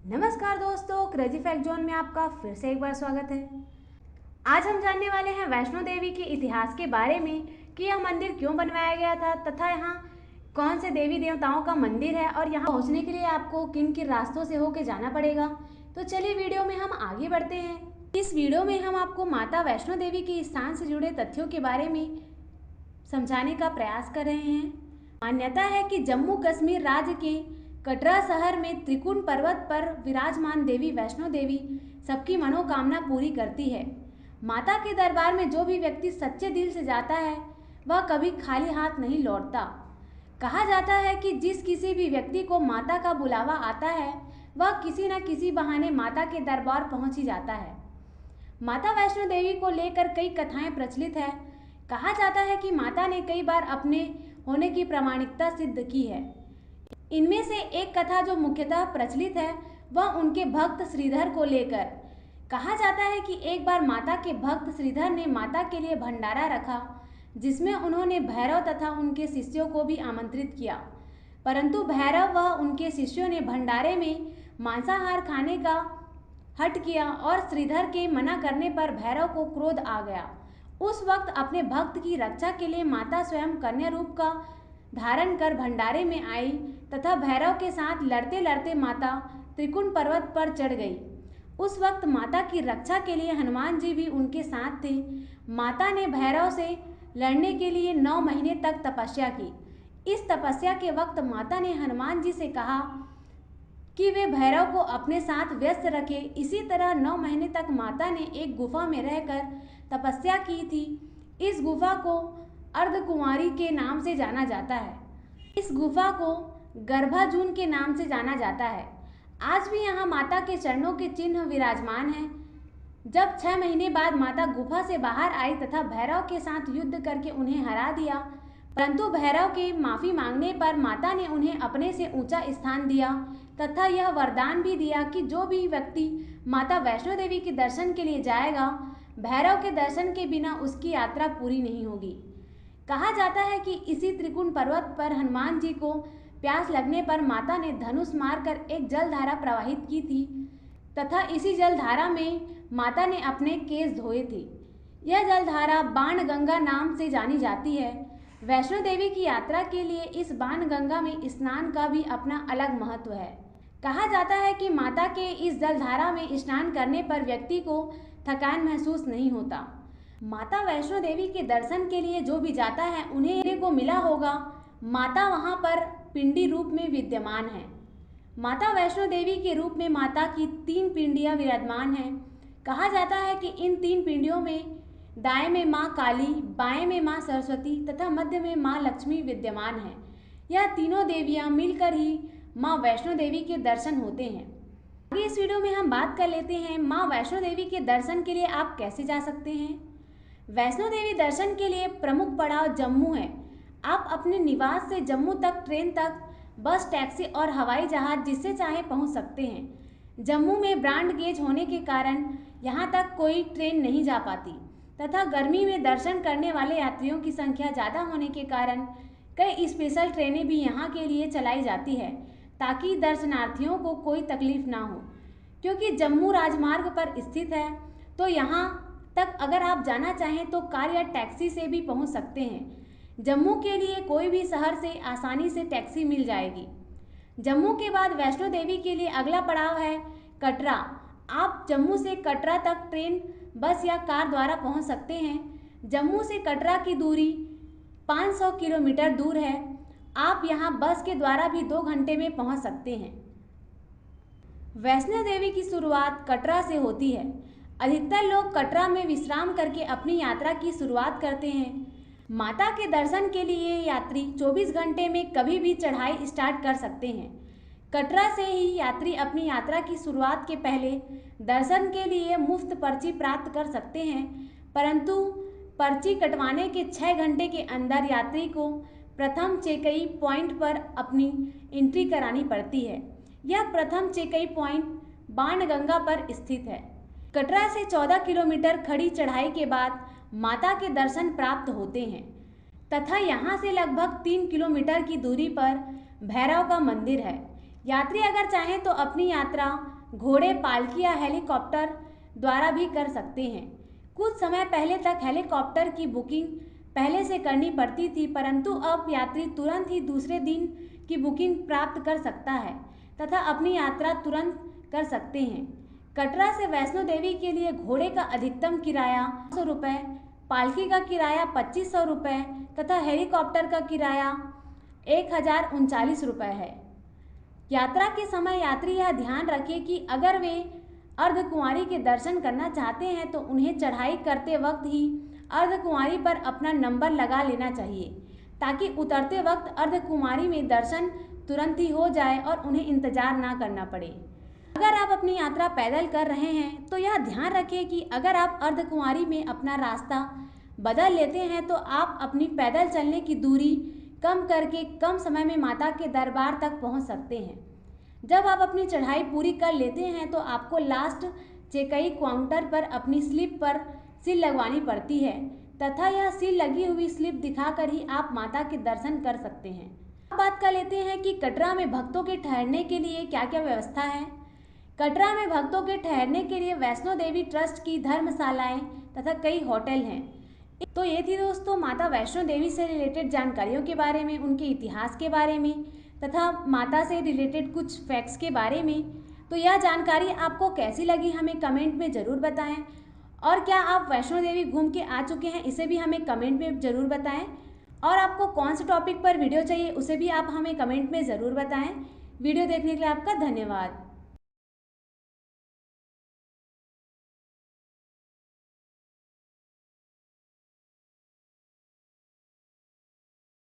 नमस्कार दोस्तों, crazy fact zone में आपका फिर से एक बार स्वागत है। आज हम जानने वाले हैं वैष्णो देवी के इतिहास के बारे में कि यह मंदिर क्यों बनवाया गया था तथा यहाँ कौन से देवी देवताओं का मंदिर है और यहाँ पहुँचने के लिए आपको किन किन रास्तों से होकर जाना पड़ेगा। तो चलिए वीडियो में हम आगे बढ़ते हैं। इस वीडियो में हम आपको माता वैष्णो देवी के स्थान से जुड़े तथ्यों के बारे में समझाने का प्रयास कर रहे हैं। मान्यता है कि जम्मू कश्मीर राज्य के कटरा शहर में त्रिकुण पर्वत पर विराजमान देवी वैष्णो देवी सबकी मनोकामना पूरी करती है। माता के दरबार में जो भी व्यक्ति सच्चे दिल से जाता है वह कभी खाली हाथ नहीं लौटता। कहा जाता है कि जिस किसी भी व्यक्ति को माता का बुलावा आता है वह किसी न किसी बहाने माता के दरबार पहुंच ही जाता है। माता वैष्णो देवी को लेकर कई कथाएं प्रचलित है। कहा जाता है कि माता ने कई बार अपने होने की प्रामाणिकता सिद्ध की है। इनमें से एक कथा जो मुख्यतः प्रचलित है वह उनके भक्त श्रीधर को लेकर। कहा जाता है कि एक बार माता के भक्त श्रीधर ने माता के लिए भंडारा रखा जिसमें उन्होंने भैरव तथा उनके शिष्यों को भी आमंत्रित किया, परंतु भैरव व उनके शिष्यों ने भंडारे में मांसाहार खाने का हट किया और श्रीधर के मना करने पर भैरव को क्रोध आ गया। उस वक्त अपने भक्त की रक्षा के लिए माता स्वयं कन्या रूप का धारण कर भंडारे में आई तथा भैरव के साथ लड़ते लड़ते माता त्रिकुण पर्वत पर चढ़ गई। उस वक्त माता की रक्षा के लिए हनुमान जी भी उनके साथ थे। माता ने भैरव से लड़ने के लिए 9 महीने तक तपस्या की। इस तपस्या के वक्त माता ने हनुमान जी से कहा कि वे भैरव को अपने साथ व्यस्त रखे। इसी तरह 9 महीने तक माता ने एक गुफा में रहकर तपस्या की थी। इस गुफा को अर्धकुंवारी के नाम से जाना जाता है। इस गुफा को गर्भाजून के नाम से जाना जाता है। आज भी यहाँ माता के चरणों के चिन्ह विराजमान हैं। जब 6 महीने बाद माता गुफा से बाहर आई तथा भैरव के साथ युद्ध करके उन्हें हरा दिया, परंतु भैरव के माफी मांगने पर माता ने उन्हें अपने से ऊंचा स्थान दिया तथा यह वरदान भी दिया कि जो भी व्यक्ति माता वैष्णो देवी के दर्शन के लिए जाएगा, भैरव के दर्शन के बिना उसकी यात्रा पूरी नहीं होगी। कहा जाता है कि इसी त्रिकुण पर्वत पर हनुमान जी को प्यास लगने पर माता ने धनुष मारकर एक जलधारा प्रवाहित की थी तथा इसी जलधारा में माता ने अपने केश धोए थे। यह जलधारा बाण गंगा नाम से जानी जाती है। वैष्णो देवी की यात्रा के लिए इस बाण गंगा में स्नान का भी अपना अलग महत्व है। कहा जाता है कि माता के इस जलधारा में स्नान करने पर व्यक्ति को थकान महसूस नहीं होता। माता वैष्णो देवी के दर्शन के लिए जो भी जाता है उन्हें को मिला होगा, माता वहां पर पिंडी रूप में विद्यमान है। माता वैष्णो देवी के रूप में माता की 3 पिंडियां विराजमान हैं। कहा जाता है कि इन 3 पिंडियों में दाएं में माँ काली, बाएं में माँ सरस्वती तथा मध्य में माँ लक्ष्मी विद्यमान है। यह तीनों देवियां मिलकर ही माँ वैष्णो देवी के दर्शन होते हैं। आगे इस वीडियो में हम बात कर लेते हैं माँ वैष्णो देवी के दर्शन के लिए आप कैसे जा सकते हैं। वैष्णो देवी दर्शन के लिए प्रमुख पड़ाव जम्मू है। आप अपने निवास से जम्मू तक ट्रेन तक, बस, टैक्सी और हवाई जहाज जिससे चाहे पहुंच सकते हैं। जम्मू में ब्रॉड गेज होने के कारण यहां तक कोई ट्रेन नहीं जा पाती तथा गर्मी में दर्शन करने वाले यात्रियों की संख्या ज़्यादा होने के कारण कई स्पेशल ट्रेनें भी यहां के लिए चलाई जाती है ताकि दर्शनार्थियों को कोई तकलीफ ना हो। क्योंकि जम्मू राजमार्ग पर स्थित है तो यहाँ तक अगर आप जाना चाहें तो कार या टैक्सी से भी पहुँच सकते हैं। जम्मू के लिए कोई भी शहर से आसानी से टैक्सी मिल जाएगी। जम्मू के बाद वैष्णो देवी के लिए अगला पड़ाव है कटरा। आप जम्मू से कटरा तक ट्रेन, बस या कार द्वारा पहुंच सकते हैं। जम्मू से कटरा की दूरी 500 किलोमीटर दूर है। आप यहां बस के द्वारा भी 2 घंटे में पहुंच सकते हैं। वैष्णो देवी की शुरुआत कटरा से होती है। अधिकतर लोग कटरा में विश्राम करके अपनी यात्रा की शुरुआत करते हैं। माता के दर्शन के लिए यात्री 24 घंटे में कभी भी चढ़ाई स्टार्ट कर सकते हैं। कटरा से ही यात्री अपनी यात्रा की शुरुआत के पहले दर्शन के लिए मुफ्त पर्ची प्राप्त कर सकते हैं, परंतु पर्ची कटवाने के 6 घंटे के अंदर यात्री को प्रथम चेकई पॉइंट पर अपनी एंट्री करानी पड़ती है। यह प्रथम चेकई पॉइंट बाणगंगा पर स्थित है। कटरा से 14 किलोमीटर खड़ी चढ़ाई के बाद माता के दर्शन प्राप्त होते हैं तथा यहाँ से लगभग 3 किलोमीटर की दूरी पर भैरव का मंदिर है। यात्री अगर चाहें तो अपनी यात्रा घोड़े, पालकी या हेलीकॉप्टर द्वारा भी कर सकते हैं। कुछ समय पहले तक हेलीकॉप्टर की बुकिंग पहले से करनी पड़ती थी, परंतु अब यात्री तुरंत ही दूसरे दिन की बुकिंग प्राप्त कर सकता है तथा अपनी यात्रा तुरंत कर सकते हैं। कटरा से वैष्णो देवी के लिए घोड़े का अधिकतम किराया 100 रुपये, पालकी का किराया 2500 रुपये तथा हेलीकॉप्टर का किराया 1039 रुपये है। यात्रा के समय यात्री यह ध्यान रखें कि अगर वे अर्धकुंवारी के दर्शन करना चाहते हैं तो उन्हें चढ़ाई करते वक्त ही अर्धकुंवारी पर अपना नंबर लगा लेना चाहिए, ताकि उतरते वक्त अर्धकुंवारी में दर्शन तुरंत ही हो जाए और उन्हें इंतजार ना करना पड़े। अगर आप अपनी यात्रा पैदल कर रहे हैं तो यह ध्यान रखें कि अगर आप अर्धकुंवारी में अपना रास्ता बदल लेते हैं तो आप अपनी पैदल चलने की दूरी कम करके कम समय में माता के दरबार तक पहुंच सकते हैं। जब आप अपनी चढ़ाई पूरी कर लेते हैं तो आपको लास्ट चेकई काउंटर पर अपनी स्लिप पर सील लगवानी पड़ती है तथा यह सील लगी हुई स्लिप दिखाकर ही आप माता के दर्शन कर सकते हैं। अब बात कर लेते हैं कि कटरा में भक्तों के ठहरने के लिए क्या क्या व्यवस्था है। कटरा में भक्तों के ठहरने के लिए वैष्णो देवी ट्रस्ट की धर्मशालाएं तथा कई होटल हैं। तो ये थी दोस्तों माता वैष्णो देवी से रिलेटेड जानकारियों के बारे में, उनके इतिहास के बारे में तथा माता से रिलेटेड कुछ फैक्ट्स के बारे में। तो यह जानकारी आपको कैसी लगी हमें कमेंट में ज़रूर बताएं, और क्या आप वैष्णो देवी घूम के आ चुके हैं इसे भी हमें कमेंट में ज़रूर बताएं, और आपको कौन से टॉपिक पर वीडियो चाहिए उसे भी आप हमें कमेंट में ज़रूर बताएं। वीडियो देखने के लिए आपका धन्यवाद।